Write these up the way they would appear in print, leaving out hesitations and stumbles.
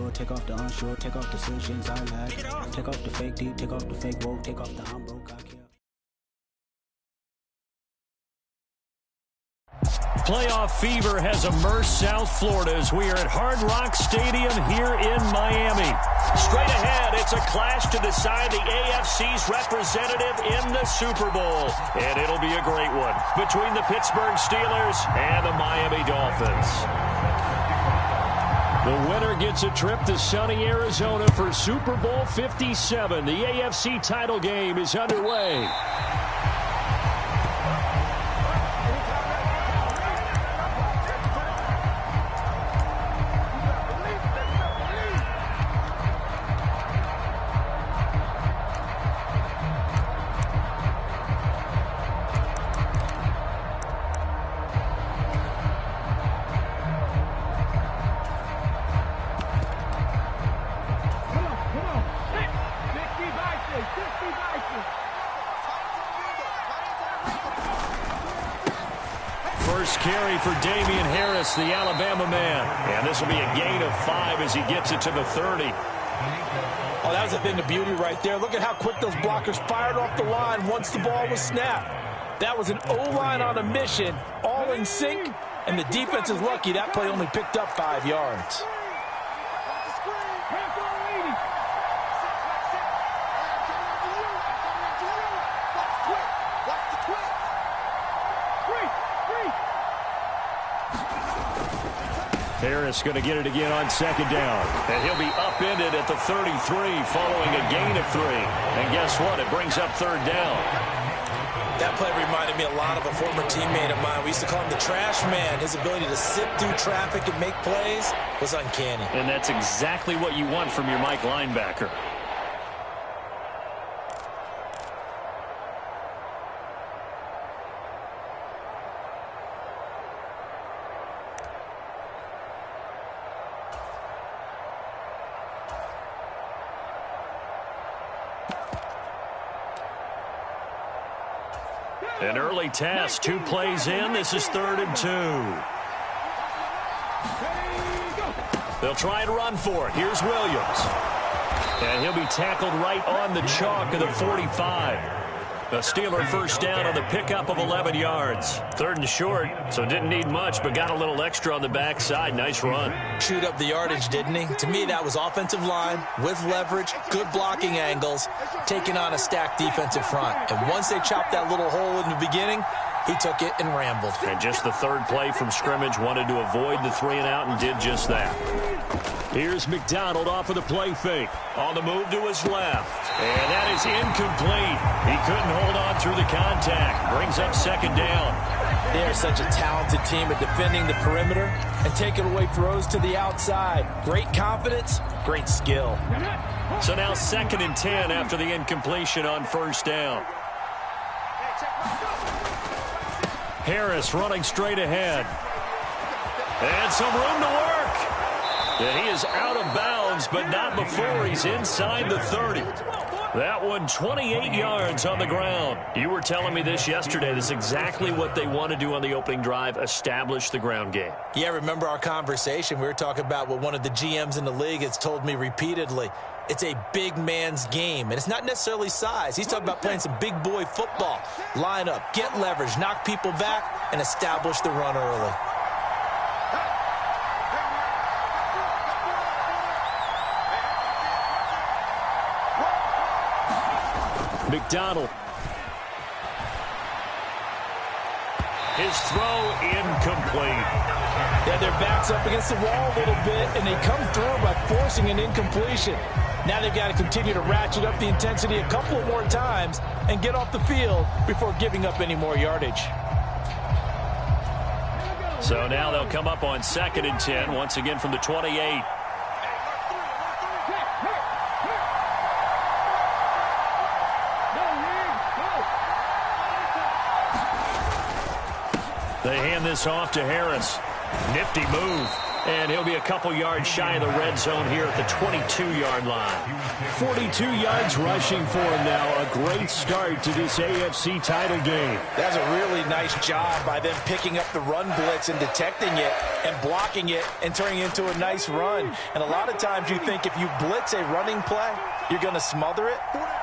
sure, take off the unsure, take off decisions I lack. Take off the fake deep, take off the fake woke, take off the I'm broke, I care. Playoff fever has immersed South Florida as we are at Hard Rock Stadium here in Miami. Straight ahead, it's a clash to decide the AFC's representative in the Super Bowl. And it'll be a great one between the Pittsburgh Steelers and the Miami Dolphins. The winner gets a trip to sunny Arizona for Super Bowl 57. The AFC title game is underway. First carry for Damian Harris, the Alabama man. And this will be a gain of 5 as he gets it to the 30. Oh, that was a thing of beauty right there. Look at how quick those blockers fired off the line once the ball was snapped. That was an O-line on a mission, all in sync, and the defense is lucky that play only picked up 5 yards. Harris going to get it again on second down. And he'll be upended at the 33 following a gain of 3. And guess what? It brings up third down. That play reminded me a lot of a former teammate of mine. We used to call him the trash man. His ability to sit through traffic and make plays was uncanny. And that's exactly what you want from your Mike linebacker. An early test, 2 plays in. This is 3rd and 2. They'll try and run for it. Here's Williams. And he'll be tackled right on the chalk of the 45. The Steeler first down on the pickup of 11 yards. 3rd and short, so didn't need much, but got a little extra on the backside. Nice run. Chewed up the yardage, didn't he? To me, that was offensive line with leverage, good blocking angles, taking on a stacked defensive front. And once they chopped that little hole in the beginning, he took it and rambled. And just the 3rd play from scrimmage, wanted to avoid the 3 and out and did just that. Here's McDonald off of the play fake. On the move to his left. And that is incomplete. He couldn't hold on through the contact. Brings up 2nd down. They are such a talented team at defending the perimeter and taking away throws to the outside. Great confidence, great skill. So now 2nd and 10 after the incompletion on 1st down. Harris running straight ahead. And some room to work. And he is out of bounds, but not before he's inside the 30. That one 28 yards on the ground. You were telling me this yesterday. This is exactly what they want to do on the opening drive, establish the ground game. Yeah, remember our conversation? We were talking about what one of the GMs in the league has told me repeatedly. It's a big man's game, and it's not necessarily size. He's talking about playing some big boy football. Line up, get leverage, knock people back, and establish the run early. McDonald. His throw incomplete. Yeah, their back's up against the wall a little bit, and they come through by forcing an incompletion. Now they've got to continue to ratchet up the intensity a couple of more times and get off the field before giving up any more yardage. So now they'll come up on 2nd and 10, once again from the 28. They hand this off to Harris. Nifty move. And he'll be a couple yards shy of the red zone here at the 22-yard line. 42 yards rushing for him now. A great start to this AFC title game. That's a really nice job by them picking up the run blitz and detecting it and blocking it and turning it into a nice run. And a lot of times you think if you blitz a running play, you're going to smother it.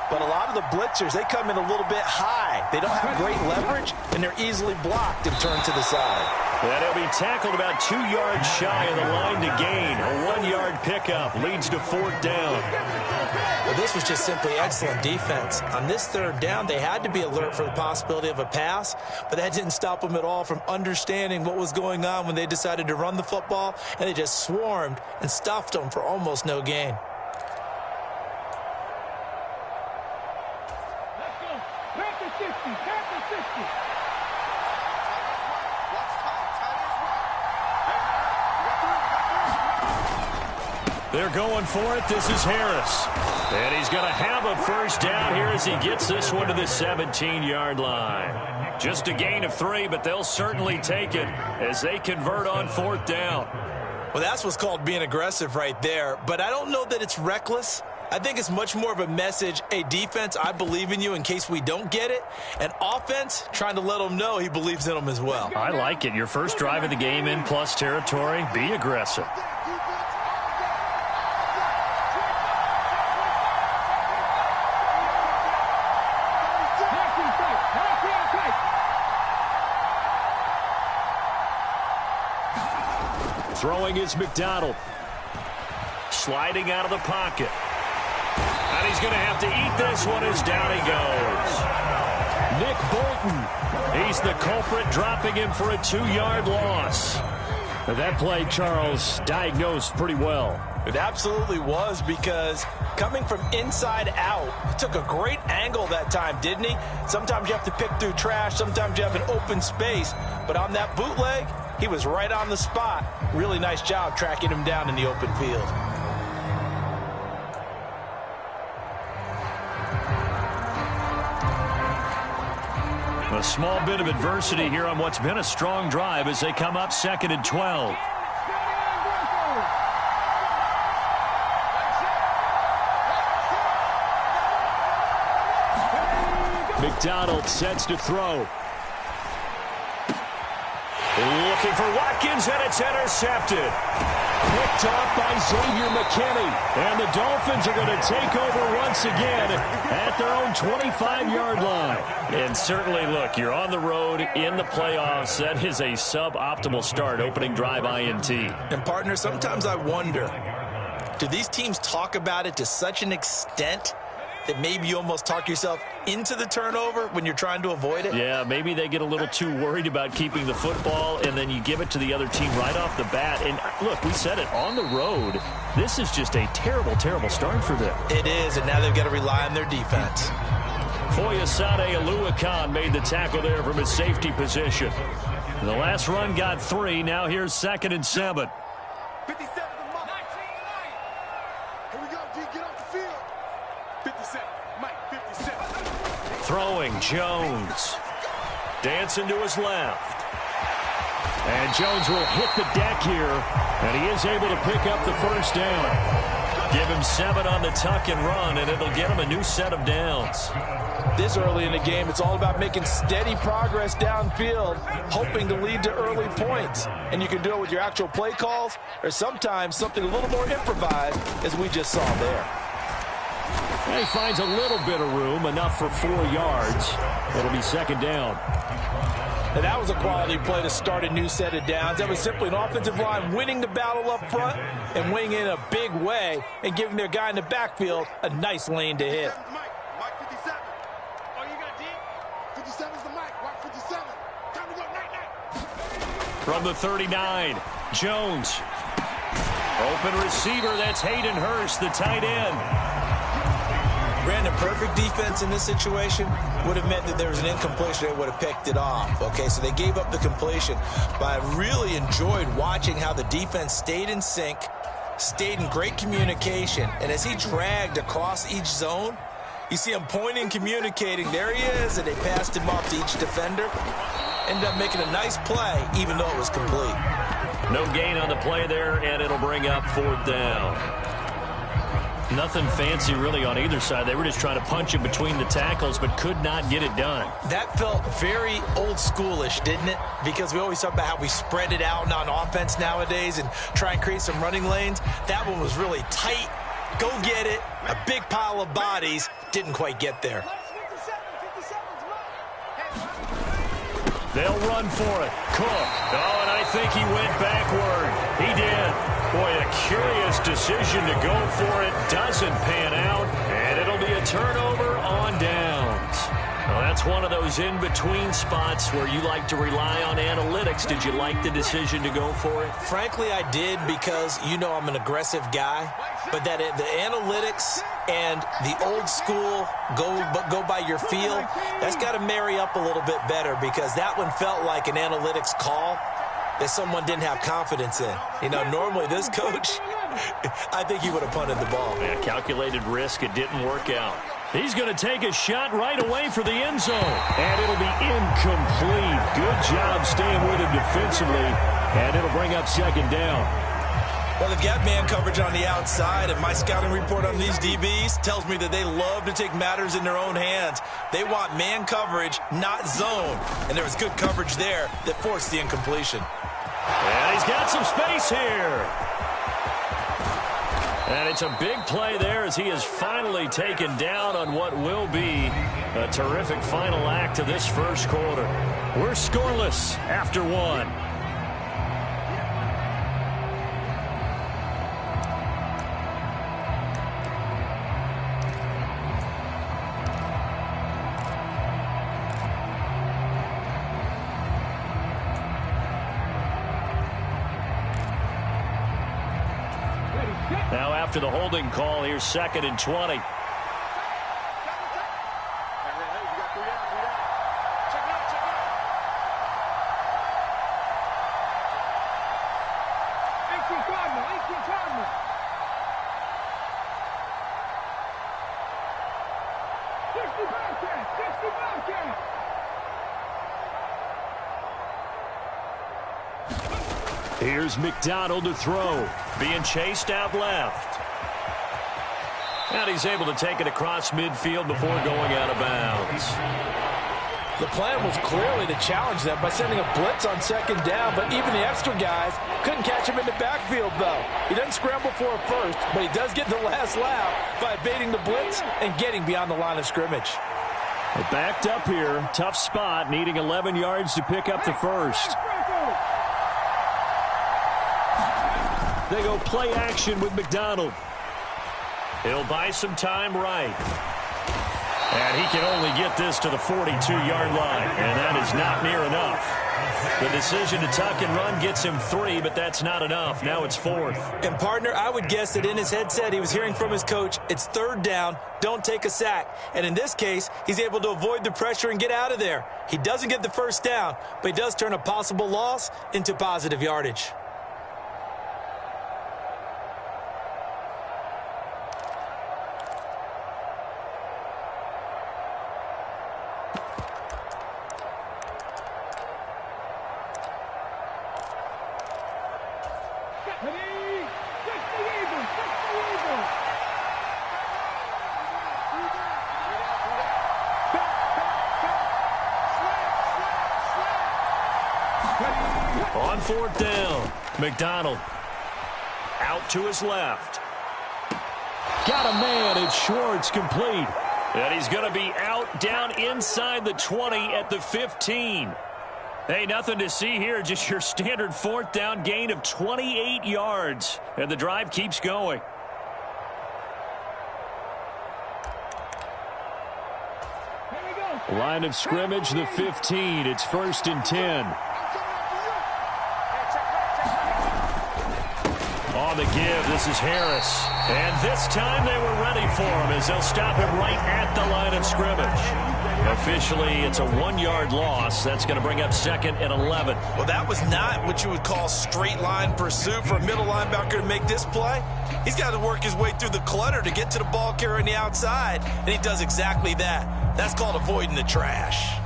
But a lot of the blitzers, they come in a little bit high. They don't have great leverage, and they're easily blocked and turned to the side. And he'll be tackled about 2 yards shy of the line to gain. A 1-yard pickup leads to 4th down. Well, this was just simply excellent defense. On this 3rd down, they had to be alert for the possibility of a pass, but that didn't stop them at all from understanding what was going on when they decided to run the football, and they just swarmed and stuffed them for almost no gain. They're going for it. This is Harris. And he's going to have a first down here as he gets this one to the 17-yard line. Just a gain of 3, but they'll certainly take it as they convert on 4th down. Well, that's what's called being aggressive right there. But I don't know that it's reckless. I think it's much more of a message, hey, defense, I believe in you in case we don't get it. And offense, trying to let them know he believes in them as well. I like it. Your first drive of the game in plus territory, be aggressive. Throwing is McDonald. Sliding out of the pocket. And he's going to have to eat this one as down he goes. Nick Bolton. He's the culprit, dropping him for a 2-yard loss. That play, Charles, diagnosed pretty well. It absolutely was, because coming from inside out, he took a great angle that time, didn't he? Sometimes you have to pick through trash. Sometimes you have an open space. But on that bootleg, he was right on the spot. Really nice job tracking him down in the open field. A small bit of adversity here on what's been a strong drive as they come up 2nd and 12. McDonald sets to throw. Looking for Watkins, and it's intercepted. Picked off by Xavier McKinney. And the Dolphins are going to take over once again at their own 25-yard line. And certainly, look, you're on the road in the playoffs. That is a suboptimal start, opening drive INT. And, partner, sometimes I wonder, do these teams talk about it to such an extent that maybe you almost talk yourself into the turnover when you're trying to avoid it? Yeah, maybe they get a little too worried about keeping the football, and then you give it to the other team right off the bat. And look, we said it, on the road, this is just a terrible, terrible start for them. It is, and now they've got to rely on their defense. Foyesade Aluakan made the tackle there from his safety position. The last run got 3. Now here's 2nd and 7. 57. Here we go, D. Get off the field. 57. Mike, 57. Throwing, Jones. Dancing to his left. And Jones will hit the deck here, and he is able to pick up the first down. Give him 7 on the tuck and run, and it'll get him a new set of downs. This early in the game, it's all about making steady progress downfield, hoping to lead to early points. And you can do it with your actual play calls, or sometimes something a little more improvised, as we just saw there. And he finds a little bit of room, enough for 4 yards. It'll be 2nd down. And that was a quality play to start a new set of downs. That was simply an offensive line winning the battle up front and winning in a big way and giving their guy in the backfield a nice lane to hit. Mike 57. Oh, you got D? 57's the Mike. Mike 57. Time to go. Night. From the 39, Jones. Open receiver, that's Hayden Hurst, the tight end. Brandon, perfect defense in this situation would have meant that there was an incompletion. They would have picked it off. Okay, so they gave up the completion. But I really enjoyed watching how the defense stayed in sync, stayed in great communication. And as he dragged across each zone, you see him pointing, communicating. There he is, and they passed him off to each defender. Ended up making a nice play, even though it was complete. No gain on the play there, and it'll bring up 4th down. Nothing fancy really on either side. They were just trying to punch it between the tackles, but could not get it done. That felt very old schoolish, didn't it? Because we always talk about how we spread it out on offense nowadays and try and create some running lanes. That one was really tight. Go get it. A big pile of bodies. Didn't quite get there. They'll run for it. Cook. Oh, and I think he went backward. He did. Boy, a curious decision to go for it. Doesn't pan out, and it'll be a turnover on downs. Well, that's one of those in-between spots where you like to rely on analytics. Did you like the decision to go for it? Frankly, I did, because you know I'm an aggressive guy. But that the analytics and the old school go by your feel, that's got to marry up a little bit better, because that one felt like an analytics call that someone didn't have confidence in. You know, normally this coach, I think he would have punted the ball. Yeah, calculated risk. It didn't work out. He's going to take a shot right away for the end zone. And it'll be incomplete. Good job staying with him defensively. And it'll bring up 2nd down. Well, they've got man coverage on the outside, and my scouting report on these DBs tells me that they love to take matters in their own hands. They want man coverage, not zone. And there was good coverage there that forced the incompletion. And he's got some space here. And it's a big play there as he is finally taken down on what will be a terrific final act of this first quarter. We're scoreless after 1. Now after the holding call, here's 2nd and 20. Here's McDonald to throw. Being chased out left. And he's able to take it across midfield before going out of bounds. The plan was clearly to challenge them by sending a blitz on 2nd down, but even the extra guys couldn't catch him in the backfield, though. He doesn't scramble for it first, but he does get the last laugh by evading the blitz and getting beyond the line of scrimmage. They're backed up here. Tough spot, needing 11 yards to pick up the first. They go play action with McDonald. He'll buy some time right. And he can only get this to the 42-yard line, and that is not near enough. The decision to tuck and run gets him 3, but that's not enough. Now it's 4th. And, partner, I would guess that in his headset he was hearing from his coach, it's 3rd down, don't take a sack. And in this case, he's able to avoid the pressure and get out of there. He doesn't get the first down, but he does turn a possible loss into positive yardage. On 4th down, McDonald out to his left. Got a man, it's Schwartz, complete. And he's going to be out down inside the 20 at the 15. Hey, nothing to see here, just your standard 4th down gain of 28 yards. And the drive keeps going. Line of scrimmage, the 15. It's 1st and 10. On the give, this is Harris. And this time they were ready for him as they'll stop him right at the line of scrimmage. Officially, it's a 1-yard loss. That's going to bring up 2nd and 11. Well, that was not what you would call straight line pursuit for a middle linebacker to make this play. He's got to work his way through the clutter to get to the ball carrier on the outside, and he does exactly that. That's called avoiding the trash.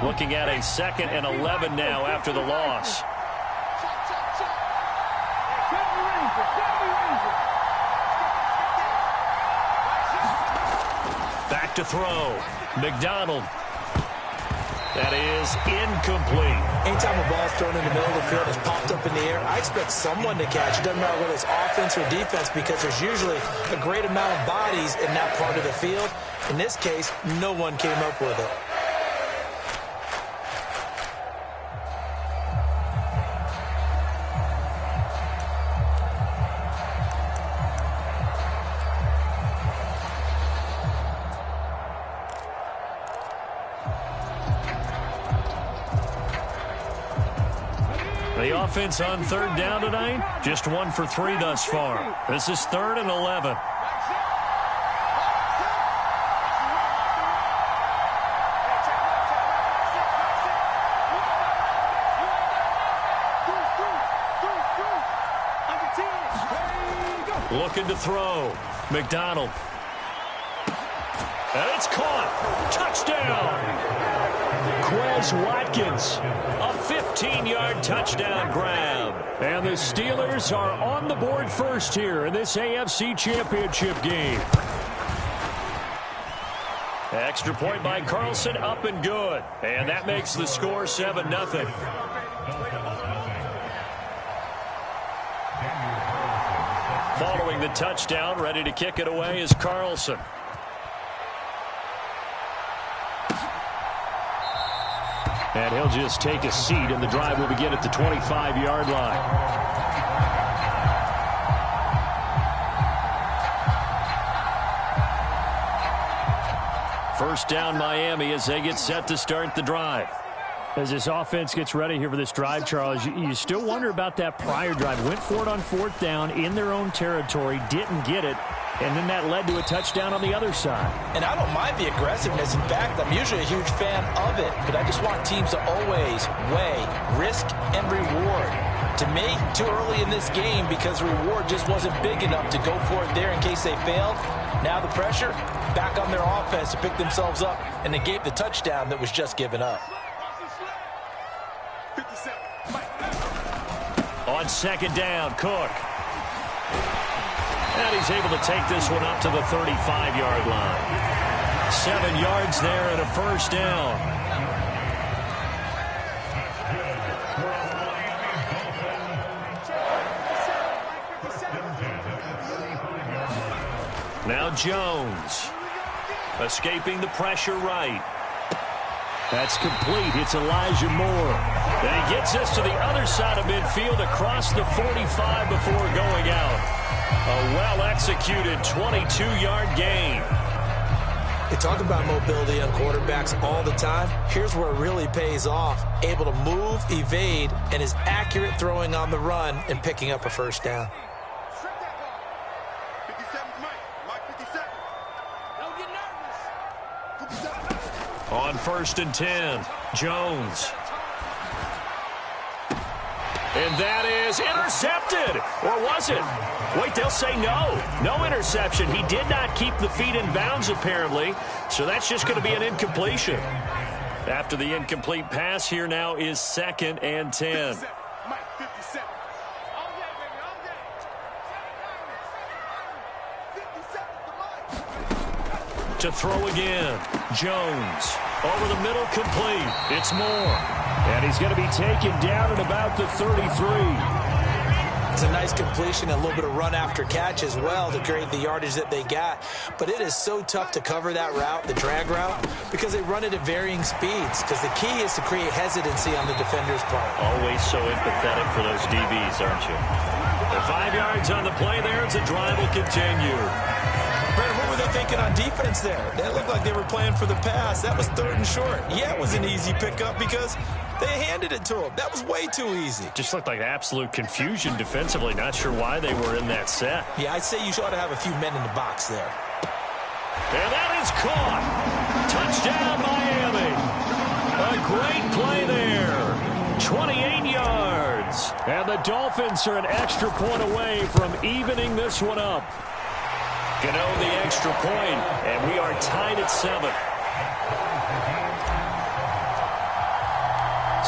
Looking at a 2nd and 11 now after the loss. Back to throw. McDonald. That is incomplete. Anytime a ball's thrown in the middle of the field, it's popped up in the air, I expect someone to catch. It doesn't matter whether it's offense or defense, because there's usually a great amount of bodies in that part of the field. In this case, no one came up with it. The offense on 3rd down tonight, just 1 for 3 thus far. This is 3rd and 11. Looking to throw. McDonald. And it's caught. Touchdown. Quez Watkins, a 15-yard touchdown grab. And the Steelers are on the board first here in this AFC Championship game. Extra point by Carlson, up and good. And that makes the score 7-0. Following the touchdown, ready to kick it away is Carlson. And he'll just take a seat, and the drive will begin at the 25-yard line. First down, Miami, as they get set to start the drive. As this offense gets ready here for this drive, Charles, you still wonder about that prior drive. Went for it on 4th down in their own territory, didn't get it, and then that led to a touchdown on the other side. And I don't mind the aggressiveness. In fact, I'm usually a huge fan of it, but I just want teams to always weigh risk and reward. To me, too early in this game because the reward just wasn't big enough to go for it there in case they failed. Now the pressure back on their offense to pick themselves up and negate the touchdown that was just given up. On 2nd down, Cook. And he's able to take this one up to the 35-yard line. 7 yards there and a first down. Now Jones. Escaping the pressure right. That's complete. It's Elijah Moore. And he gets us to the other side of midfield across the 45 before going out. A well-executed 22-yard gain. They talk about mobility on quarterbacks all the time. Here's where it really pays off. Able to move, evade, and is accurate throwing on the run and picking up a first down. On 1st and 10, Jones. And that is intercepted. Or was it? Wait, they'll say no. No interception. He did not keep the feet in bounds, apparently. So that's just going to be an incompletion. After the incomplete pass, here now is 2nd and 10. To throw again. Jones. Over the middle, complete. It's Moore. And he's going to be taken down at about the 33. It's a nice completion, a little bit of run after catch as well to create the yardage that they got. But it is so tough to cover that route, the drag route, because they run it at varying speeds. Because the key is to create hesitancy on the defender's part. Always so empathetic for those DBs, aren't you? The 5 yards on the play there as the drive will continue. Brandon, what were they thinking on defense there? That looked like they were playing for the pass. That was 3rd and short. Yeah, it was an easy pickup because they handed it to him. That was way too easy. Just looked like absolute confusion defensively. Not sure why they were in that set. Yeah, I'd say you ought to have a few men in the box there. And that is caught. Touchdown, Miami. A great play there. 28 yards. And the Dolphins are an extra point away from evening this one up. Gano the extra point, and we are tied at 7.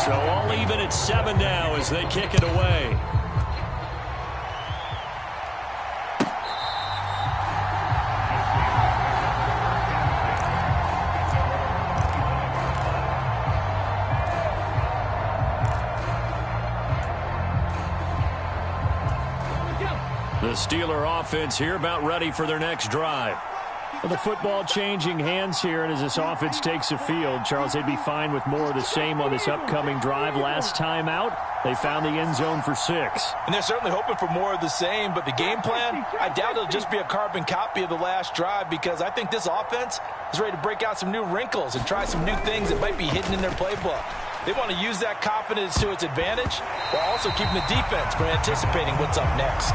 So all even at 7 now as they kick it away. The Steeler offense here about ready for their next drive. Well, the football changing hands here, and as this offense takes the field, Charles, they'd be fine with more of the same on this upcoming drive. Last time out, they found the end zone for 6. And they're certainly hoping for more of the same, but the game plan, I doubt it'll just be a carbon copy of the last drive, because I think this offense is ready to break out some new wrinkles and try some new things that might be hidden in their playbook. They want to use that confidence to its advantage while also keeping the defense from anticipating what's up next.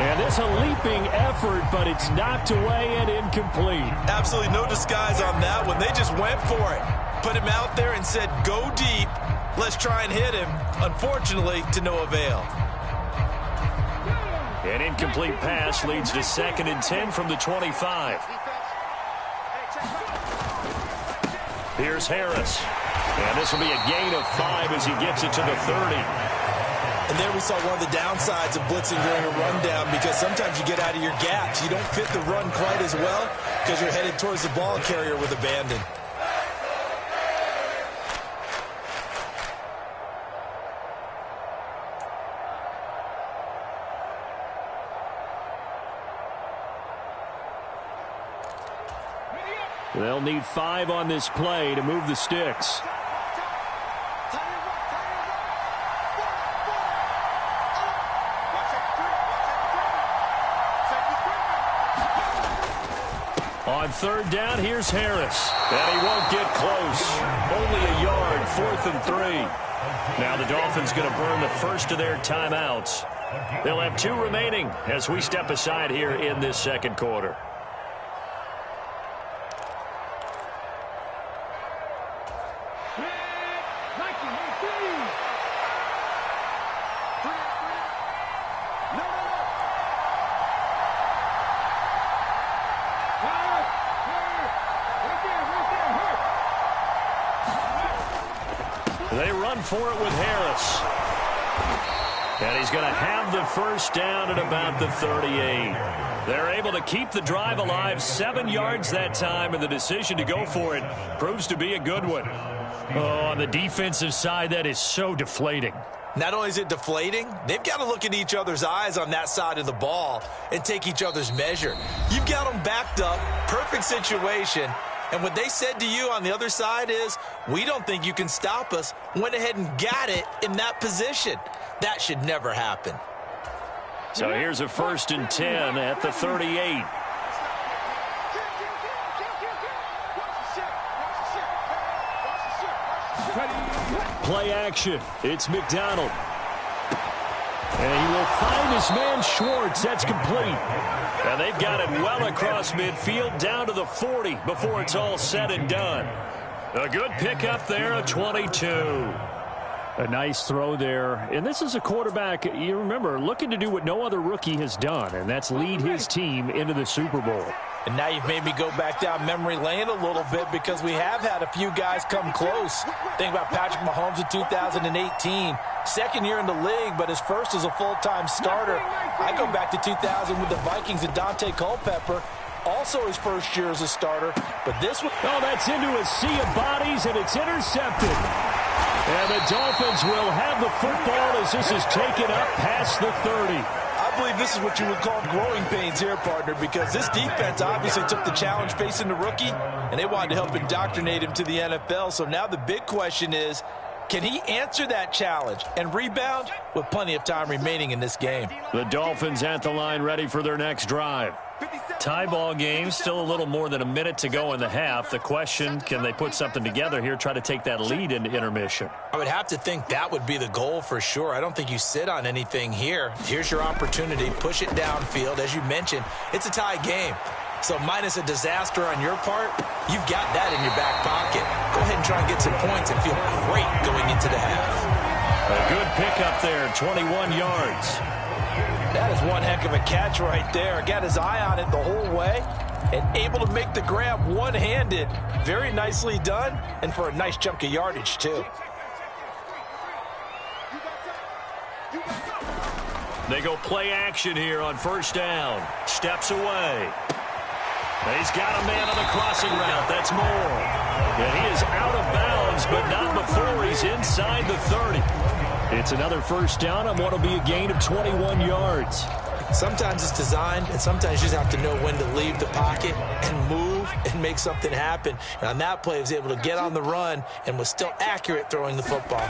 And it's a leaping effort, but it's knocked away and incomplete. Absolutely no disguise on that one. They just went for it. Put him out there and said, go deep. Let's try and hit him. Unfortunately, to no avail. An incomplete pass leads to 2nd and 10 from the 25. Here's Harris. And this will be a gain of 5 as he gets it to the 30. And there we saw one of the downsides of blitzing during a rundown, because sometimes you get out of your gaps. You don't fit the run quite as well because you're headed towards the ball carrier with abandon. They'll need 5 on this play to move the sticks. On 3rd down, here's Harris. And he won't get close. Only a yard, 4th and 3. Now the Dolphins going to burn the first of their timeouts. They'll have 2 remaining as we step aside here in this 2nd quarter. They run for it with Harris. And he's going to have the first down at about the 38. They're able to keep the drive alive, 7 yards that time, and the decision to go for it proves to be a good one. Oh, on the defensive side, that is so deflating. Not only is it deflating, they've got to look in each other's eyes on that side of the ball and take each other's measure. You've got them backed up, perfect situation. And what they said to you on the other side is, we don't think you can stop us. Went ahead and got it in that position. That should never happen. So here's a 1st and 10 at the 38. Play action. It's McDonald. And he will find his man Schwartz. That's complete. And they've got it well across midfield down to the 40 before it's all said and done. A good pickup there, a 22. A nice throw there. And this is a quarterback, you remember, looking to do what no other rookie has done, and that's lead his team into the Super Bowl. And now you've made me go back down memory lane a little bit, because we have had a few guys come close. Think about Patrick Mahomes in 2018. 2nd year in the league, but his first as a full-time starter. I go back to 2000 with the Vikings and Dante Culpepper. Also his first year as a starter. But this one... Oh, that's into a sea of bodies, and it's intercepted. And the Dolphins will have the football as this is taken up past the 30. I believe this is what you would call growing pains here, partner, because this defense obviously took the challenge facing the rookie, and they wanted to help indoctrinate him to the NFL. So now the big question is, can he answer that challenge and rebound with plenty of time remaining in this game? The Dolphins at the line ready for their next drive. Tie ball game, still a little more than a minute to go in the half. The question, can they put something together here, try to take that lead into intermission? I would have to think that would be the goal for sure. I don't think you sit on anything here. Here's your opportunity. Push it downfield. As you mentioned, it's a tie game. So minus a disaster on your part, you've got that in your back pocket. Go ahead and try and get some points and feel great going into the half. A good pickup there, 21 yards. That is one heck of a catch right there. Got his eye on it the whole way and able to make the grab one-handed. Very nicely done, and for a nice chunk of yardage, too. They go play action here on first down. Steps away. He's got a man on the crossing route. That's Moore. And he is out of bounds, but not before he's inside the 30. It's another first down on what will be a gain of 21 yards. Sometimes it's designed, and sometimes you just have to know when to leave the pocket and move and make something happen. And on that play, he was able to get on the run and was still accurate throwing the football.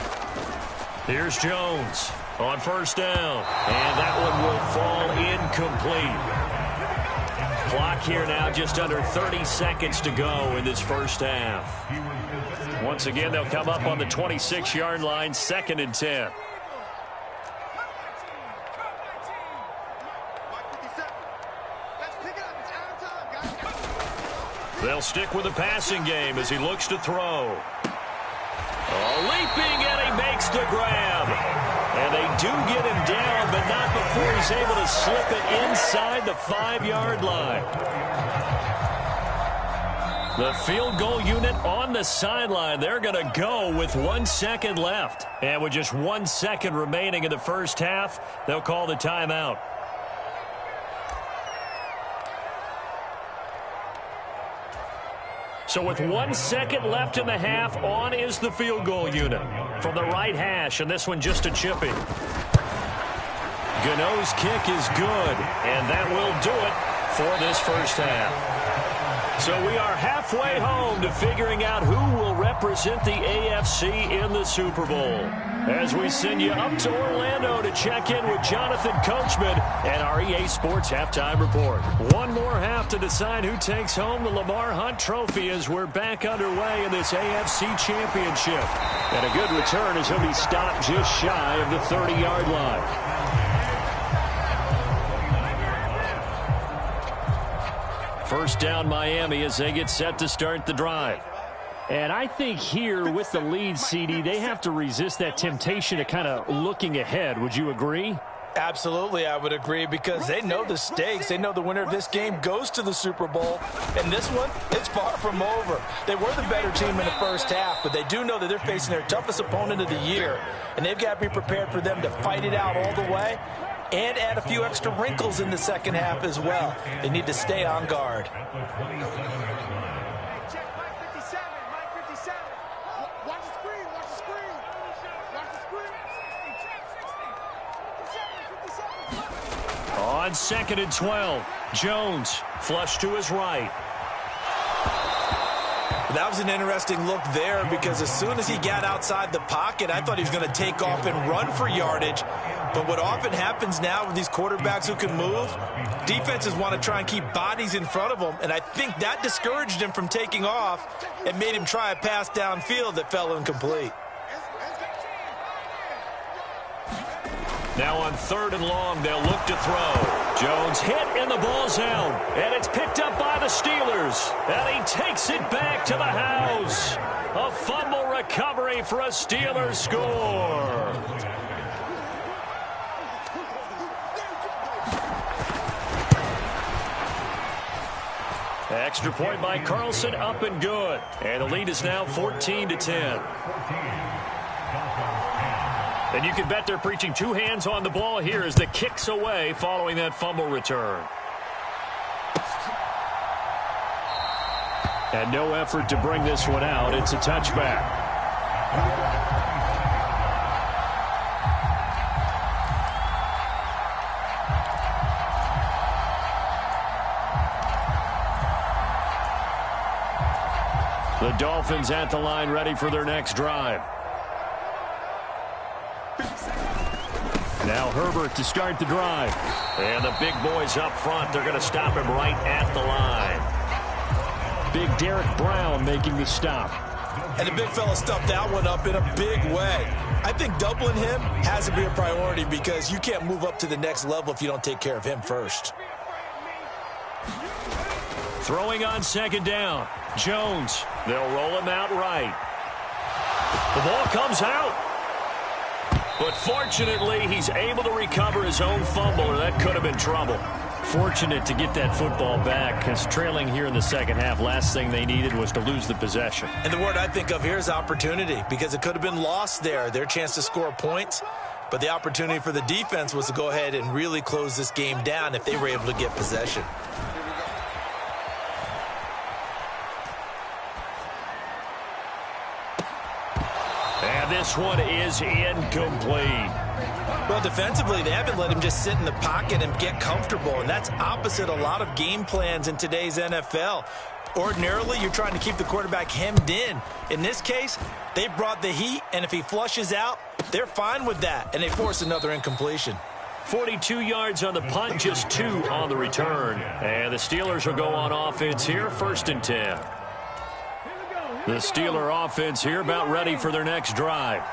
Here's Jones on first down. And that one will fall incomplete. Clock here now just under 30 seconds to go in this first half. Once again, they'll come up on the 26-yard line, 2nd and 10. They'll stick with the passing game as he looks to throw. Leaping, and he makes the grab. And they do get him down, but not before he's able to slip it inside the 5-yard line. The field goal unit on the sideline. They're going to go with 1 second left. And with just 1 second remaining in the first half, they'll call the timeout. So with 1 second left in the half, on is the field goal unit from the right hash, and this one just a chippy. Gano's kick is good, and that will do it for this first half. So we are halfway home to figuring out who will represent the AFC in the Super Bowl. As we send you up to Orlando to check in with Jonathan Coachman and our EA Sports Halftime Report. One more half to decide who takes home the Lamar Hunt Trophy as we're back underway in this AFC Championship. And a good return as he'll be stopped just shy of the 30-yard line. First down Miami as they get set to start the drive. And I think here with the lead, CD, they have to resist that temptation to kind of looking ahead. Would you agree? Absolutely, I would agree, because they know the stakes. They know the winner of this game goes to the Super Bowl. And this one, it's far from over. They were the better team in the first half, but they do know that they're facing their toughest opponent of the year. And they've got to be prepared for them to fight it out all the way and add a few extra wrinkles in the second half as well. They need to stay on guard. On 2nd and 12, Jones flush to his right. That was an interesting look there, because as soon as he got outside the pocket, I thought he was going to take off and run for yardage. But what often happens now with these quarterbacks who can move, defenses want to try and keep bodies in front of them, and I think that discouraged him from taking off and made him try a pass downfield that fell incomplete. Now on 3rd and long, they'll look to throw. Jones hit and the ball's out. And it's picked up by the Steelers. And he takes it back to the house. A fumble recovery for a Steelers score. Extra point by Carlson, up and good. And the lead is now 14-10. And you can bet they're preaching 2 hands on the ball here as the kick's away following that fumble return. And no effort to bring this one out. It's a touchback. The Dolphins at the line, ready for their next drive. Now Herbert to start the drive. And the big boys up front, they're going to stop him right at the line. Big Derek Brown making the stop. And the big fella stuffed that one up in a big way. I think doubling him has to be a priority, because you can't move up to the next level if you don't take care of him first. Throwing on 2nd down. Jones. They'll roll him out right. The ball comes out. But fortunately, he's able to recover his own fumble, or that could have been trouble. Fortunate to get that football back, because trailing here in the second half, last thing they needed was to lose the possession. And the word I think of here is opportunity, because it could have been lost there, their chance to score points. But the opportunity for the defense was to go ahead and really close this game down if they were able to get possession. And this one is incomplete. Well, defensively, they haven't let him just sit in the pocket and get comfortable, and that's opposite a lot of game plans in today's NFL. Ordinarily, you're trying to keep the quarterback hemmed in. In this case, they brought the heat, and if he flushes out, they're fine with that, and they force another incompletion. 42 yards on the punt, just 2 on the return. And the Steelers will go on offense here, 1st and 10. The Steeler offense here about ready for their next drive.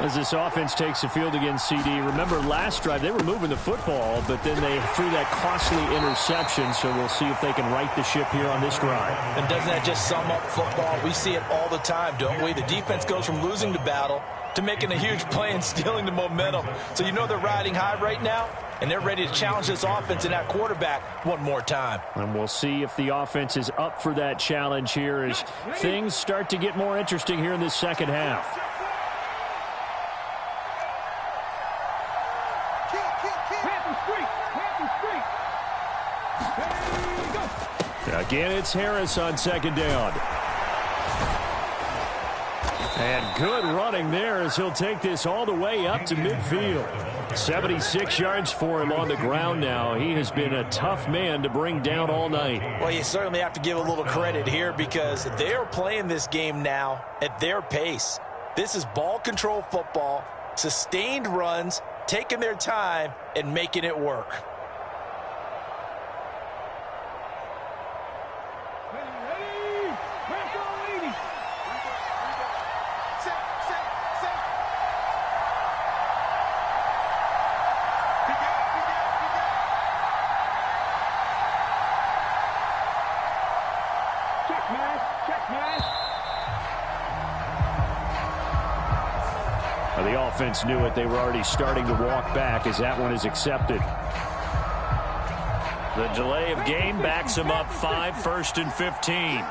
As this offense takes the field against CD, remember last drive they were moving the football, but then they threw that costly interception, so we'll see if they can right the ship here on this drive. And doesn't that just sum up football? We see it all the time, don't we? The defense goes from losing the battle to making a huge play and stealing the momentum. So you know they're riding high right now, and they're ready to challenge this offense and that quarterback one more time. And we'll see if the offense is up for that challenge here as things start to get more interesting here in this second half. Again, it's Harris on 2nd down. And good running there as he'll take this all the way up to midfield. 76 yards for him on the ground now. He has been a tough man to bring down all night. Well, you certainly have to give a little credit here because they are playing this game now at their pace. This is ball control football, sustained runs, taking their time, and making it work. The offense knew it. They were already starting to walk back as that one is accepted. The delay of game backs him up 5, 1st and 15.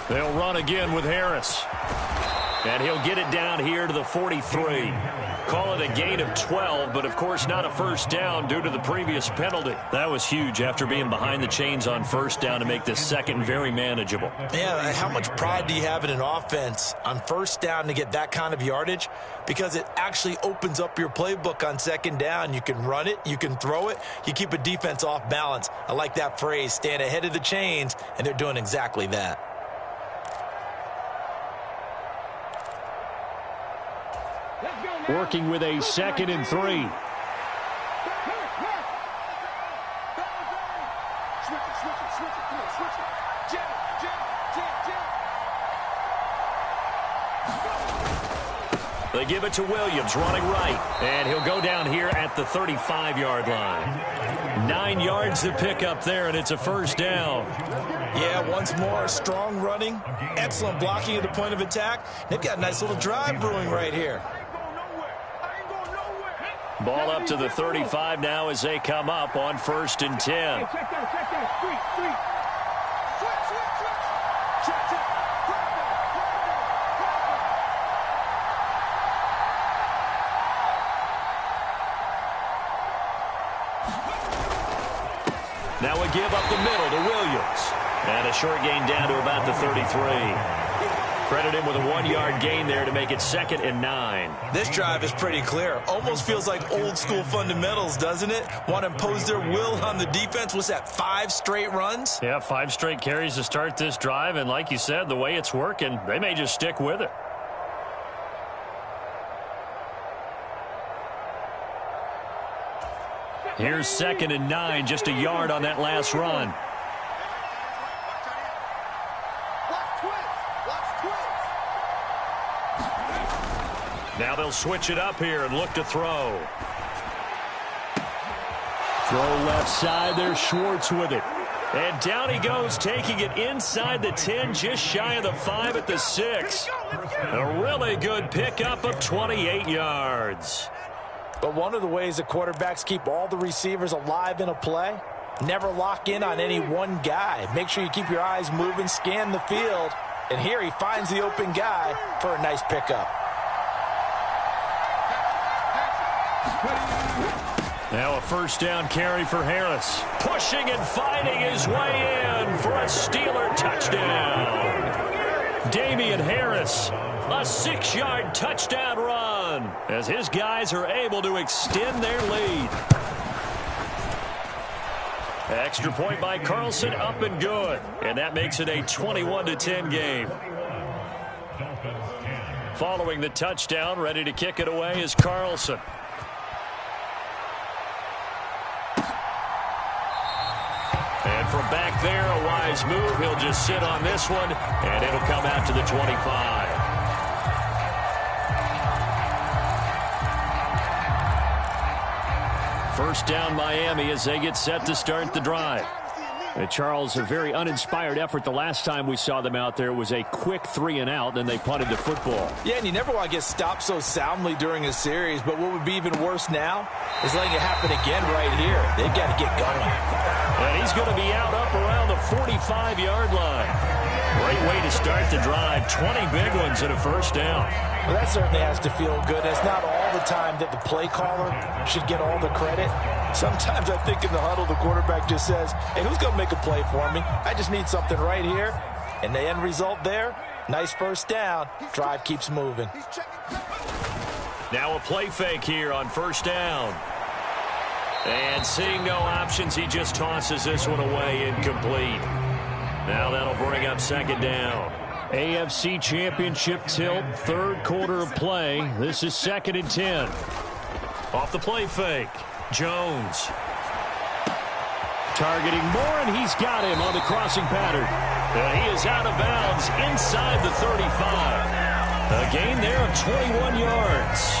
They'll run again with Harris. And he'll get it down here to the 43. Call it a gain of 12, but of course not a first down due to the previous penalty. That was huge after being behind the chains on first down to make this second very manageable. Yeah, how much pride do you have in an offense on first down to get that kind of yardage? Because it actually opens up your playbook on 2nd down. You can run it, you can throw it, you keep a defense off balance. I like that phrase, stand ahead of the chains, and they're doing exactly that. Working with a 2nd and 3. They give it to Williams, running right. And he'll go down here at the 35-yard line. 9 yards to pick up there, and it's a first down. Yeah, once more, strong running, excellent blocking at the point of attack. They've got a nice little drive brewing right here. Ball up to the 35 now as they come up on 1st and 10. Now a give up the middle to Williams. And a short gain down to about the 33. Credit him with a 1-yard gain there to make it 2nd and 9. This drive is pretty clear. Almost feels like old school fundamentals, doesn't it? Want to impose their will on the defense. What's that, 5 straight runs? Yeah, 5 straight carries to start this drive. And like you said, the way it's working, they may just stick with it. Here's 2nd and 9, just a yard on that last run. Now they'll switch it up here and look to throw. Throw left side there, Schwartz with it. And down he goes, taking it inside the 10, just shy of the 5 at the 6. A really good pickup of 28 yards. But one of the ways the quarterbacks keep all the receivers alive in a play, never lock in on any one guy. Make sure you keep your eyes moving, scan the field, And here he finds the open guy for a nice pickup. Now a first down carry for Harris. Pushing and fighting his way in for a Steeler touchdown. Damian Harris, a 6-yard touchdown run as his guys are able to extend their lead. Extra point by Carlson, up and good. And that makes it a 21-10 game. Following the touchdown, ready to kick it away is Carlson. And from back there, a wise move. He'll just sit on this one, and it'll come out to the 25. First down Miami as they get set to start the drive. Charles, a very uninspired effort the last time we saw them out there. It was a quick 3-and-out, then they punted the football. Yeah, and you never want to get stopped so soundly during a series, but what would be even worse now is letting it happen again right here. They've got to get going. And he's going to be out up around the 45-yard line. Great way to start the drive. 20 big ones and a first down. Well, that certainly has to feel good. It's not all the time that the play caller should get all the credit. Sometimes I think in the huddle, the quarterback just says, hey, who's going to make a play for me? I just need something right here. And the end result there, nice first down. Drive keeps moving. Now a play fake here on first down. And seeing no options, he just tosses this one away, incomplete. Now that'll bring up second down. AFC Championship tilt, third quarter of play. This is 2nd and 10. Off the play fake, Jones. Targeting Moore, and he's got him on the crossing pattern. And he is out of bounds inside the 35. A gain there of 21 yards.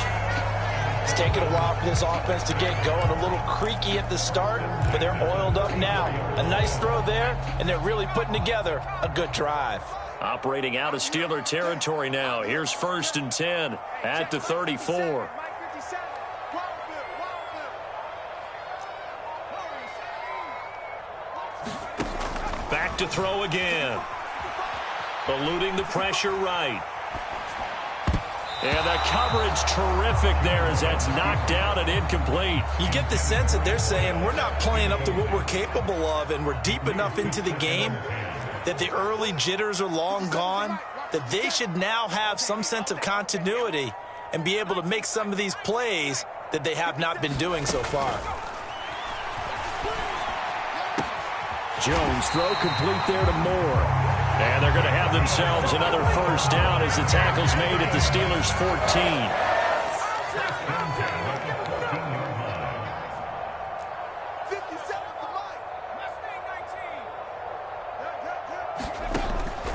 It's taken a while for this offense to get going. A little creaky at the start, but they're oiled up now. A nice throw there, and they're really putting together a good drive. Operating out of Steeler territory now. Here's 1st and 10 at the 34. Back to throw again. Eluding the pressure right. And the coverage terrific there as that's knocked down and incomplete. You get the sense that they're saying we're not playing up to what we're capable of, and we're deep enough into the game that the early jitters are long gone, that they should now have some sense of continuity and be able to make some of these plays that they have not been doing so far. Jones throw complete there to Moore. And they're going to have themselves another first down as the tackle's made at the Steelers' 14.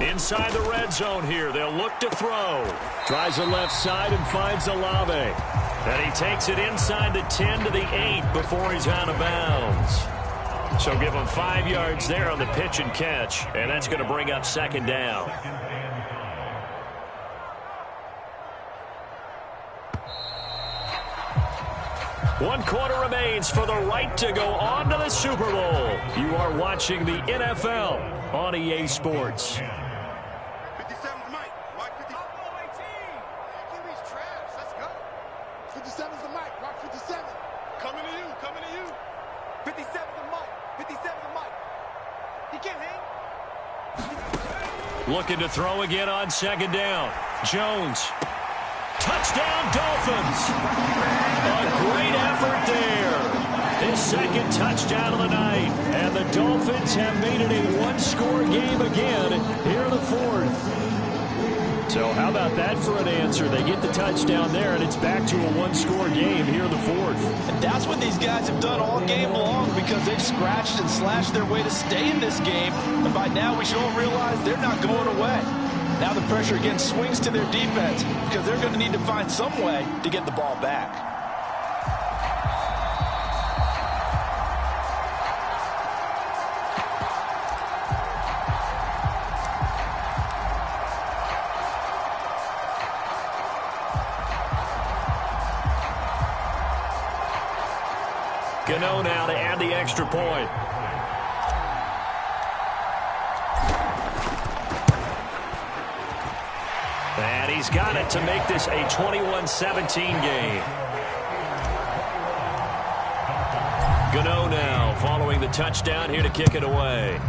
Inside the red zone here. They'll look to throw. Tries the left side and finds Olave. And he takes it inside the 10 to the 8 before he's out of bounds. So give him 5 yards there on the pitch and catch. And that's going to bring up second down. One quarter remains for the right to go on to the Super Bowl. You are watching the NFL on EA Sports. 57's Mike. Watch 50. QB's trash. Let's go. 57's the Mike. Watch 57. Coming to you. Coming to you. 57's the Mike. 57's the Mike. He can't hang. Looking to throw again on second down. Jones. Touchdown, Dolphins. A great effort there. His second touchdown of the night. And the Dolphins have made it a one-score game again here in the fourth. So how about that for an answer? They get the touchdown there, and it's back to a one-score game here in the fourth. And that's what these guys have done all game long, because they've scratched and slashed their way to stay in this game. And by now, we should all realize they're not going away. Now the pressure again swings to their defense, because they're going to need to find some way to get the ball back. Gano now to add the extra point. And he's got it to make this a 21-17 game. Gano now following the touchdown here to kick it away.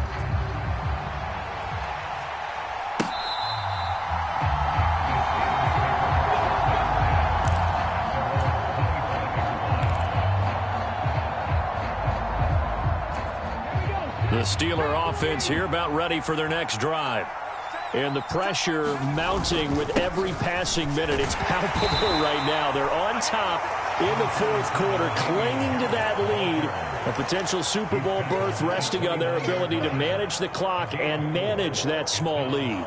The Steeler offense here about ready for their next drive. And the pressure mounting with every passing minute. It's palpable right now. They're on top in the fourth quarter, clinging to that lead. A potential Super Bowl berth resting on their ability to manage the clock and manage that small lead.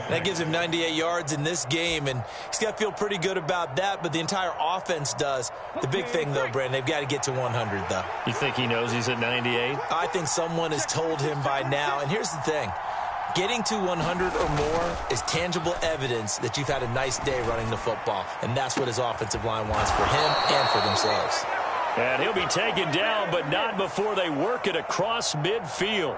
That gives him 98 yards in this game, and he's got to feel pretty good about that, but the entire offense does. The big thing, though, Brandon, they've got to get to 100, though. You think he knows he's at 98? I think someone has told him by now, and here's the thing. Getting to 100 or more is tangible evidence that you've had a nice day running the football, and that's what his offensive line wants for him and for themselves. And he'll be taken down, but not before they work it across midfield.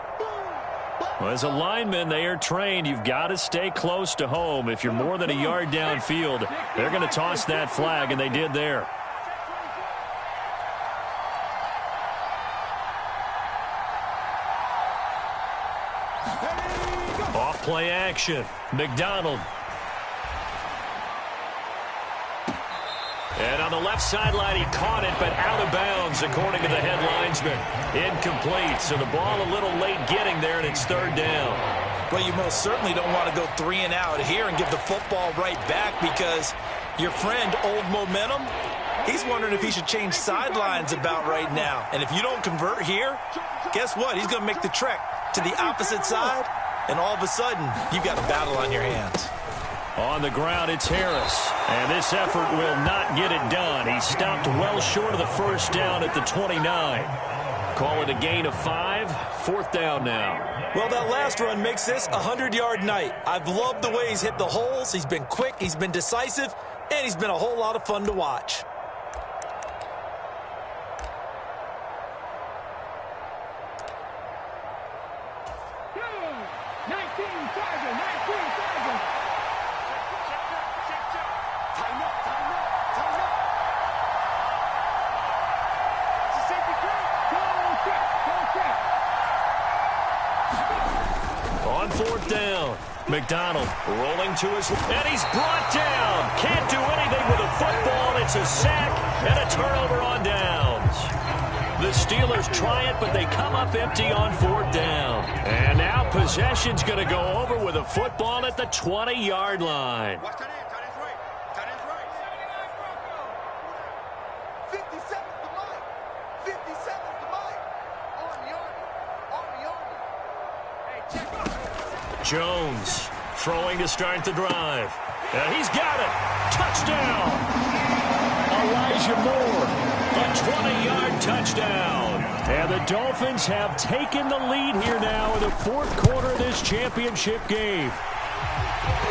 Well, as a lineman, they are trained. You've got to stay close to home. If you're more than a yard downfield, they're going to toss that flag, and they did there. Off play action. McDonald. And on the left sideline, he caught it, but out of bounds, according to the head linesman. Incomplete, so the ball a little late getting there, and it's third down. Well, you most certainly don't want to go 3 and out here and give the football right back because your friend, Old Momentum, he's wondering if he should change sidelines about right now. And if you don't convert here, guess what? He's going to make the trek to the opposite side, and all of a sudden, you've got a battle on your hands. On the ground, it's Harris. And this effort will not get it done. He stopped well short of the first down at the 29. Call it a gain of 5. Fourth down now. Well, that last run makes this a 100-yard night. I've loved the way he's hit the holes. He's been quick, he's been decisive, and he's been a whole lot of fun to watch. Fourth down. McDonald rolling to his left, and he's brought down. Can't do anything with a football. It's a sack and a turnover on downs. The Steelers try it, but they come up empty on fourth down. And now possession's going to go over with a football at the 20-yard line. Watch that in. Tight end's right. Tight end's right. 57's the mic. 57's the mic. On the army. On the army. Hey, check out. Jones throwing to start the drive. And he's got it. Touchdown. Elijah Moore. A 20-yard touchdown. And the Dolphins have taken the lead here now in the fourth quarter of this championship game.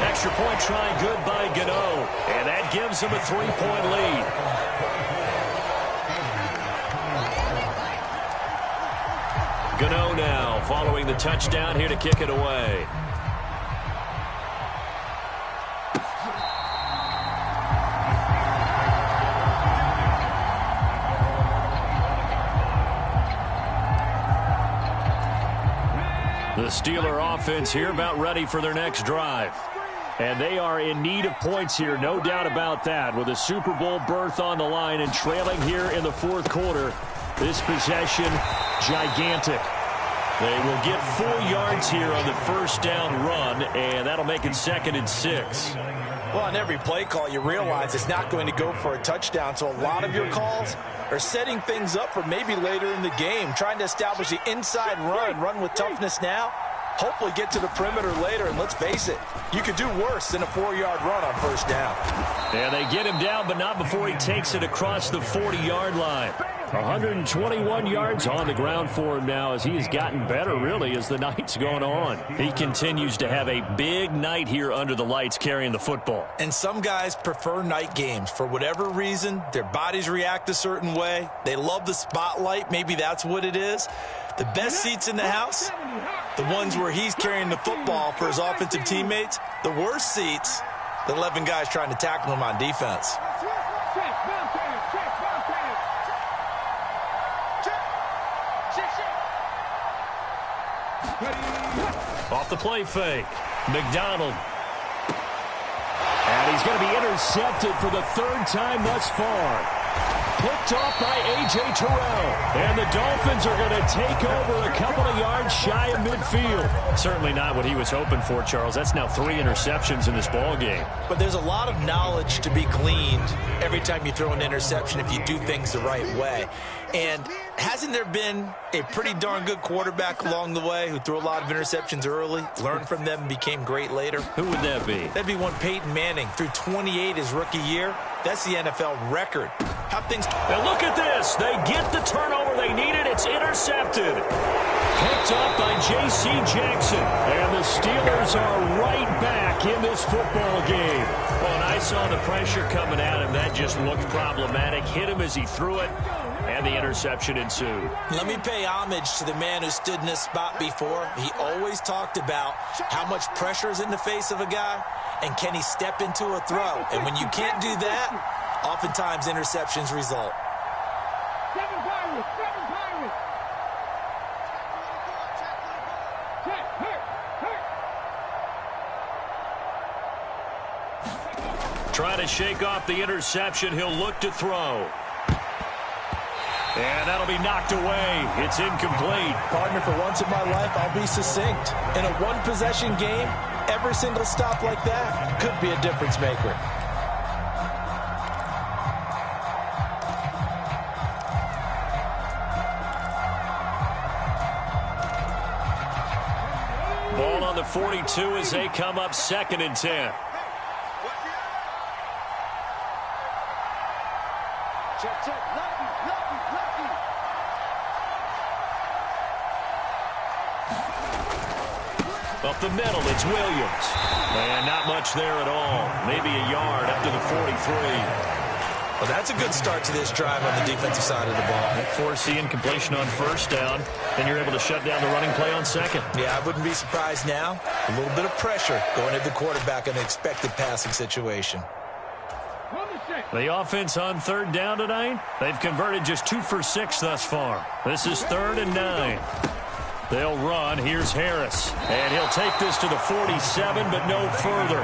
Extra point try good by Gano. And that gives them a 3-point lead. Gano now following the touchdown here to kick it away. The Steeler offense here about ready for their next drive. And they are in need of points here, no doubt about that. With a Super Bowl berth on the line and trailing here in the fourth quarter, this possession, gigantic. They will get 4 yards here on the first down run, and that'll make it 2nd and 6. Well, on every play call, you realize it's not going to go for a touchdown, so a lot of your calls are setting things up for maybe later in the game, trying to establish the inside run with toughness now, hopefully get to the perimeter later, and let's face it, you could do worse than a 4-yard run on first down. And they get him down, but not before he takes it across the 40-yard line. 121 yards on the ground for him now as he has gotten better, really, as the night's gone on. He continues to have a big night here under the lights carrying the football. And some guys prefer night games. For whatever reason, their bodies react a certain way. They love the spotlight. Maybe that's what it is. The best seats in the house, the ones where he's carrying the football for his offensive teammates. The worst seats, The 11 guys trying to tackle him on defense. Off the play fake. McDonald. And he's going to be intercepted for the third time thus far. Picked off by A.J. Terrell. And the Dolphins are going to take over a couple of yards shy of midfield. Certainly not what he was hoping for, Charles. That's now 3 interceptions in this ball game. But there's a lot of knowledge to be gleaned every time you throw an interception if you do things the right way. And hasn't there been a pretty darn good quarterback along the way who threw a lot of interceptions early, learned from them, and became great later? Who would that be? That'd be one Peyton Manning. Threw 28 his rookie year. That's the NFL record. How things... And look at this. They get the turnover they needed. It's intercepted. Picked up by J.C. Jackson. And the Steelers are right back in this football game. Well, and I saw the pressure coming at him. That just looked problematic. Hit him as he threw it. And the interception ensued. Let me pay homage to the man who stood in this spot before. He always talked about how much pressure is in the face of a guy, and can he step into a throw. And when you can't do that, oftentimes interceptions result. Trying to shake off the interception. He'll look to throw. And that'll be knocked away. It's incomplete. Partner, for once in my life, I'll be succinct. In a one-possession game, every single stop like that could be a difference maker. Ball on the 42 as they come up 2nd and 10. Check. Lucky. Up the middle, it's Williams. And not much there at all. Maybe a yard up to the 43. Well, that's a good start to this drive on the defensive side of the ball. Force the incompletion on 1st down. Then you're able to shut down the running play on 2nd. Yeah, I wouldn't be surprised now. A little bit of pressure going at the quarterback in an expected passing situation. The offense on 3rd down tonight, they've converted just 2 for 6 thus far. This is 3rd and 9. They'll run. Here's Harris. And he'll take this to the 47, but no further,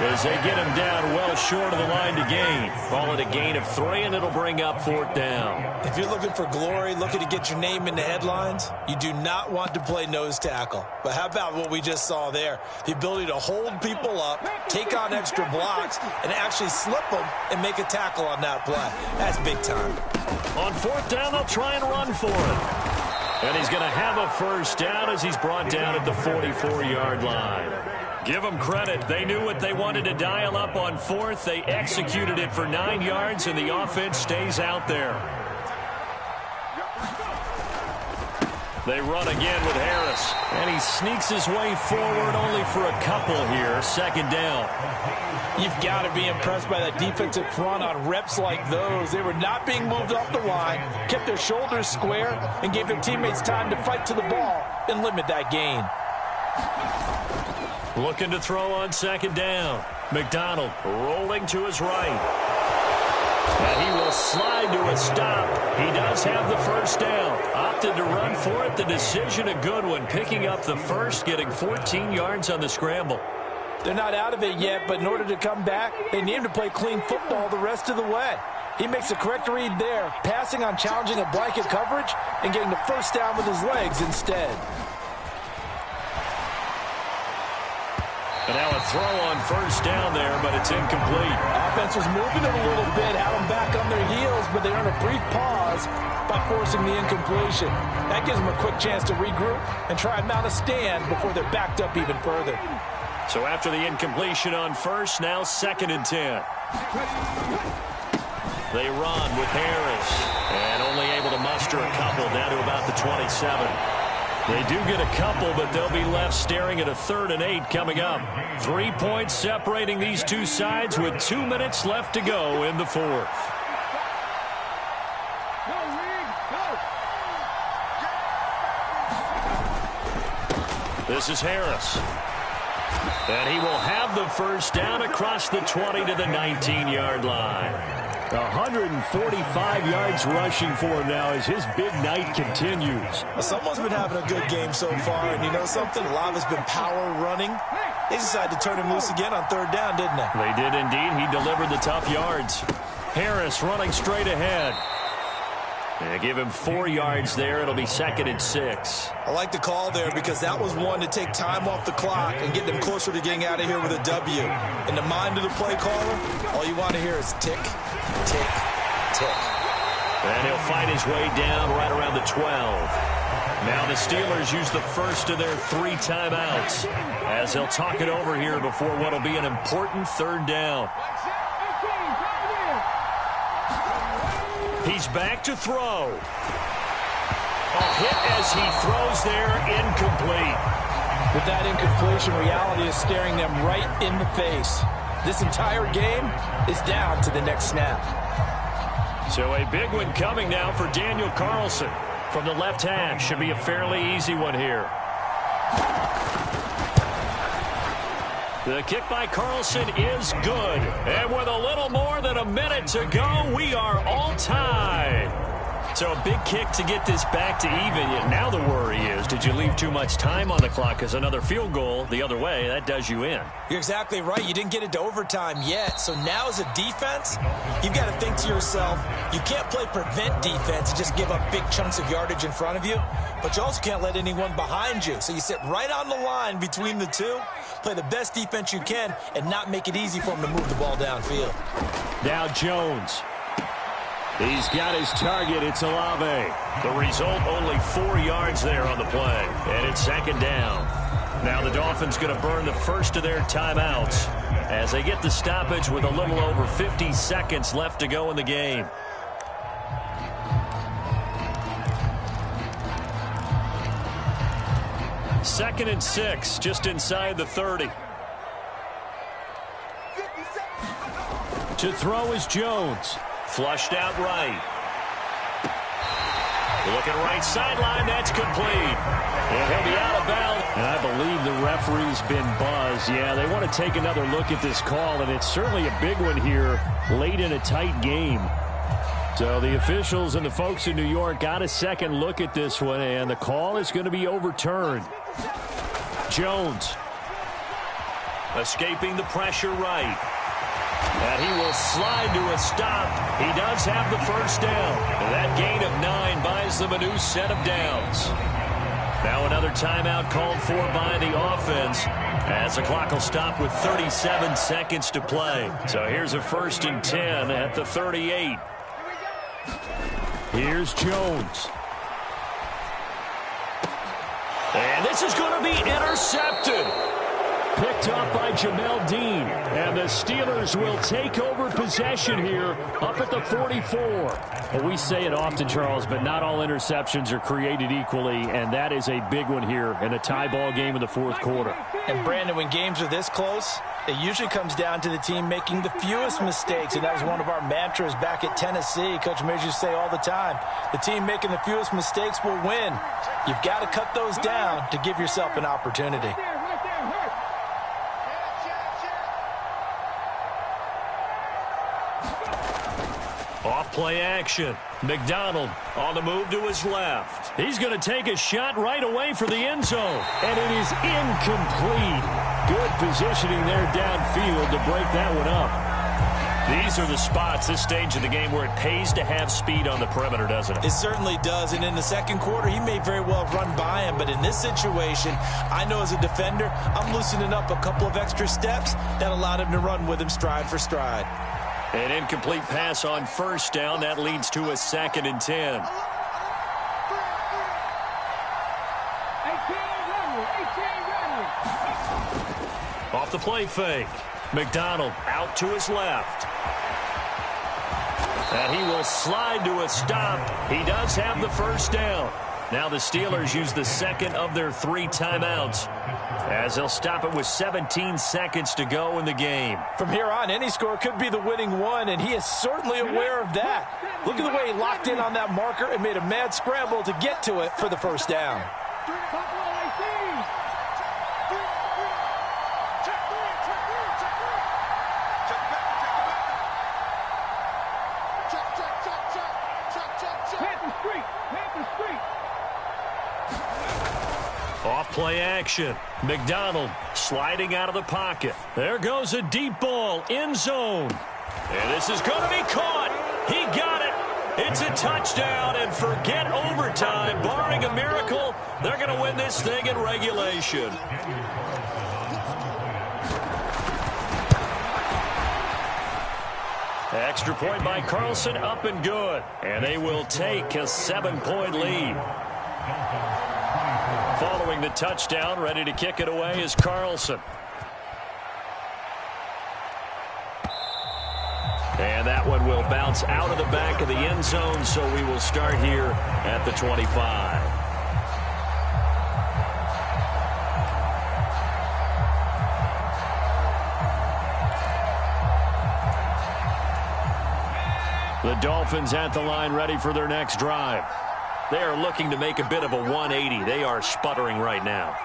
as they get him down well short of the line to gain. Call it a gain of 3, and it'll bring up 4th down. If you're looking for glory, looking to get your name in the headlines, you do not want to play nose tackle. But how about what we just saw there? The ability to hold people up, take on extra blocks, and actually slip them and make a tackle on that play. That's big time. On 4th down, they'll try and run for it. And he's going to have a 1st down as he's brought down at the 44-yard line. Give them credit. They knew what they wanted to dial up on 4th. They executed it for 9 yards, and the offense stays out there. They run again with Harris. And he sneaks his way forward only for a couple here. 2nd down. You've got to be impressed by that defensive front on reps like those. They were not being moved off the line, kept their shoulders square, and gave their teammates time to fight to the ball and limit that gain. Looking to throw on 2nd down. McDonald rolling to his right. And he will slide to a stop. He does have the 1st down. Opted to run for it. The decision a good one. Picking up the 1st, getting 14 yards on the scramble. They're not out of it yet, but in order to come back, they need him to play clean football the rest of the way. He makes a correct read there, passing on challenging a blanket coverage and getting the 1st down with his legs instead. And now a throw on 1st down there, but it's incomplete. Offense was moving it a little bit, had them back on their heels, but they earned a brief pause by forcing the incompletion. That gives them a quick chance to regroup and try and mount a stand before they're backed up even further. So after the incompletion on 1st, now 2nd and 10. They run with Harris, and only able to muster a couple down to about the 27. They do get a couple, but they'll be left staring at a 3rd and 8 coming up. 3 points separating these two sides with 2 minutes left to go in the 4th. This is Harris. And he will have the first down across the 20 to the 19-yard line. 145 yards rushing for him now as his big night continues. Someone's been having a good game so far, and you know something? A lot of it's been power running. They decided to turn him loose again on third down, didn't they? They did indeed. He delivered the tough yards. Harris running straight ahead. They give him 4 yards there. It'll be 2nd and 6. I like the call there because that was one to take time off the clock and get them closer to getting out of here with a W. In the mind of the play caller, all you want to hear is tick, tick, tick. And he'll fight his way down right around the 12. Now the Steelers use the first of their 3 timeouts as they'll talk it over here before what will be an important third down. He's back to throw. A hit as he throws there, incomplete. With that incompletion, reality is staring them right in the face. This entire game is down to the next snap. So a big one coming now for Daniel Carlson from the left hash. Should be a fairly easy one here. The kick by Carlson is good. And with a little more than a minute to go, we are all tied. So a big kick to get this back to even. Yet now the worry is, did you leave too much time on the clock? Because another field goal the other way, that does you in. You're exactly right. You didn't get into overtime yet. So now as a defense, you've got to think to yourself, you can't play prevent defense and just give up big chunks of yardage in front of you. But you also can't let anyone behind you. So you sit right on the line between the two, play the best defense you can, and not make it easy for them to move the ball downfield. Now Jones. He's got his target. It's Olave. The result, only 4 yards there on the play. And it's 2nd down. Now the Dolphins going to burn the first of their timeouts as they get the stoppage with a little over 50 seconds left to go in the game. Second and 6, just inside the 30. To throw is Jones. Flushed out right. Looking right sideline, that's complete. And he'll be out of bounds. And I believe the referee's been buzzed. Yeah, they want to take another look at this call, and it's certainly a big one here late in a tight game. So the officials and the folks in New York got a second look at this one, and the call is going to be overturned. Jones. Escaping the pressure right. And he will slide to a stop. He does have the first down. And that gain of 9 buys them a new set of downs. Now another timeout called for by the offense as the clock will stop with 37 seconds to play. So here's a 1st and 10 at the 38. Here's Jones. And this is going to be intercepted. Picked up by Jamel Dean. And the Steelers will take over possession here up at the 44. Well, we say it often, Charles, but not all interceptions are created equally, and that is a big one here in a tie ball game in the 4th quarter. And, Brandon, when games are this close, it usually comes down to the team making the fewest mistakes, and that was one of our mantras back at Tennessee. Coach Mears used to say all the time, the team making the fewest mistakes will win. You've got to cut those down to give yourself an opportunity. Off play action. McDonald on the move to his left. He's going to take a shot right away for the end zone. And it is incomplete. Good positioning there downfield to break that one up. These are the spots, this stage of the game, where it pays to have speed on the perimeter, doesn't it? It certainly does. And in the 2nd quarter, he may very well run by him. But in this situation, I know as a defender, I'm loosening up a couple of extra steps that allowed him to run with him stride for stride. An incomplete pass on 1st down. That leads to a 2nd and 10. Off the play fake. McDonald out to his left. And he will slide to a stop. He does have the first down. Now the Steelers use the 2nd of their 3 timeouts as they'll stop it with 17 seconds to go in the game. From here on, any score could be the winning one, and he is certainly aware of that. Look at the way he locked in on that marker and made a mad scramble to get to it for the first down. Off play action. McDonald sliding out of the pocket. There goes a deep ball, end zone. And this is going to be caught. He got it. It's a touchdown, and forget overtime. Barring a miracle, they're going to win this thing in regulation. Extra point by Carlson, up and good. And they will take a 7-point lead. Following the touchdown, ready to kick it away is Carlson. And that one will bounce out of the back of the end zone, so we will start here at the 25. The Dolphins at the line, ready for their next drive. They are looking to make a bit of a 180. They are sputtering right now.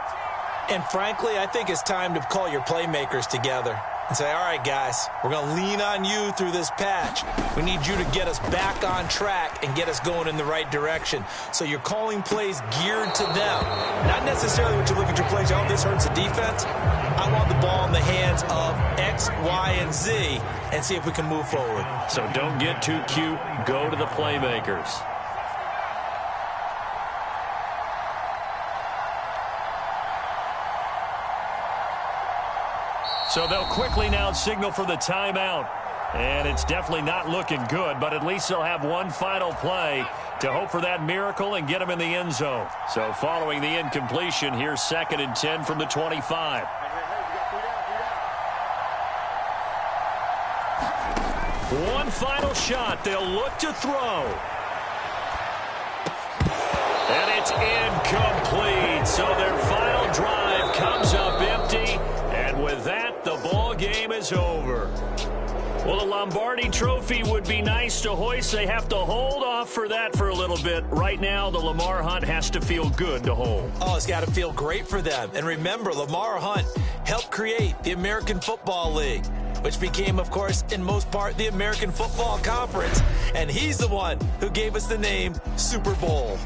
And frankly, I think it's time to call your playmakers together and say, all right, guys, we're going to lean on you through this patch. We need you to get us back on track and get us going in the right direction. So you're calling plays geared to them. Not necessarily what you look at your plays, oh, this hurts the defense. I want the ball in the hands of X, Y, and Z and see if we can move forward. So don't get too cute. Go to the playmakers. So they'll quickly now signal for the timeout. And it's definitely not looking good, but at least they'll have one final play to hope for that miracle and get them in the end zone. So following the incompletion, here's 2nd and 10 from the 25. One final shot. They'll look to throw. And it's incomplete. So their final drive comes up empty. And with that, the ball game is over. Well, the Lombardi Trophy would be nice to hoist. They have to hold off for that for a little bit. Right now, the Lamar Hunt has to feel good to hold. Oh, it's got to feel great for them. And remember, Lamar Hunt helped create the American Football League, which became, of course, in most part, the American Football Conference. And he's the one who gave us the name Super Bowl.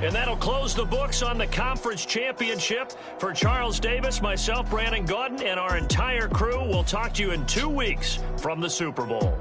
And that'll close the books on the conference championship. For Charles Davis, myself, Brandon Gaudin, and our entire crew, we'll talk to you in 2 weeks from the Super Bowl.